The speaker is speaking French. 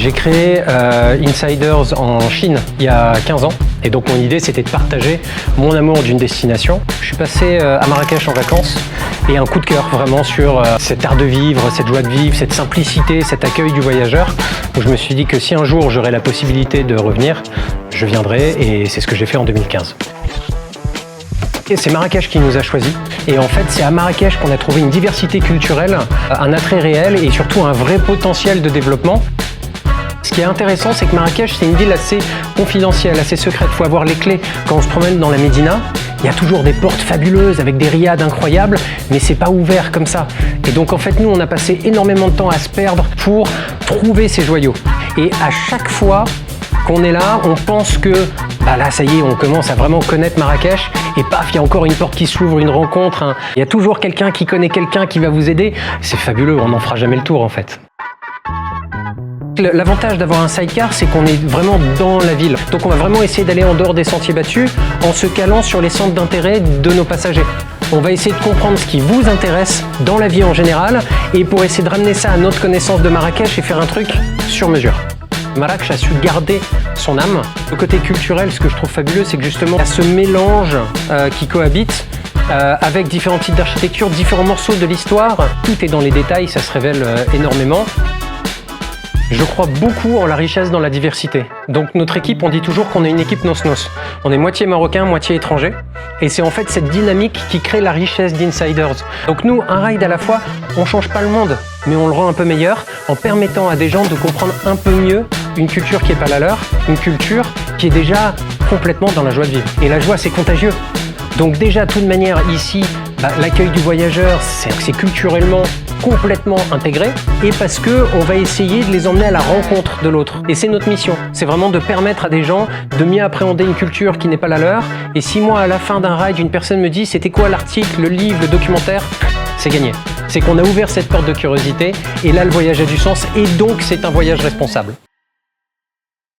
J'ai créé Insiders en Chine il y a 15 ans. Et donc mon idée, c'était de partager mon amour d'une destination. Je suis passé à Marrakech en vacances et un coup de cœur vraiment sur cet art de vivre, cette joie de vivre, cette simplicité, cet accueil du voyageur. Donc je me suis dit que si un jour j'aurais la possibilité de revenir, je viendrai et c'est ce que j'ai fait en 2015. C'est Marrakech qui nous a choisis et en fait c'est à Marrakech qu'on a trouvé une diversité culturelle, un attrait réel et surtout un vrai potentiel de développement. Ce qui est intéressant, c'est que Marrakech, c'est une ville assez confidentielle, assez secrète. Il faut avoir les clés. Quand on se promène dans la Médina, il y a toujours des portes fabuleuses avec des riades incroyables, mais c'est pas ouvert comme ça. Et donc en fait, nous, on a passé énormément de temps à se perdre pour trouver ces joyaux. Et à chaque fois qu'on est là, on pense que là, ça y est, on commence à vraiment connaître Marrakech. Et paf, il y a encore une porte qui s'ouvre, une rencontre. Il y a toujours quelqu'un qui connaît quelqu'un qui va vous aider. C'est fabuleux, on n'en fera jamais le tour en fait. L'avantage d'avoir un sidecar, c'est qu'on est vraiment dans la ville. Donc on va vraiment essayer d'aller en dehors des sentiers battus en se calant sur les centres d'intérêt de nos passagers. On va essayer de comprendre ce qui vous intéresse dans la vie en général et pour essayer de ramener ça à notre connaissance de Marrakech et faire un truc sur mesure. Marrakech a su garder son âme. Le côté culturel, ce que je trouve fabuleux, c'est que justement, il y a ce mélange qui cohabite avec différents types d'architecture, différents morceaux de l'histoire. Tout est dans les détails, ça se révèle énormément. Je crois beaucoup en la richesse dans la diversité. Donc notre équipe, on dit toujours qu'on est une équipe nos-nos. On est moitié marocain, moitié étranger. Et c'est en fait cette dynamique qui crée la richesse d'Insiders. Donc nous, un ride à la fois, on change pas le monde, mais on le rend un peu meilleur en permettant à des gens de comprendre un peu mieux une culture qui n'est pas la leur, une culture qui est déjà complètement dans la joie de vivre. Et la joie, c'est contagieux. Donc déjà, de toute manière, ici, l'accueil du voyageur, c'est culturellement complètement intégré et parce que on va essayer de les emmener à la rencontre de l'autre. Et c'est notre mission, c'est vraiment de permettre à des gens de mieux appréhender une culture qui n'est pas la leur. Et si moi, à la fin d'un ride, une personne me dit c'était quoi l'article, le livre, le documentaire, c'est gagné. C'est qu'on a ouvert cette porte de curiosité et là, le voyage a du sens et donc c'est un voyage responsable.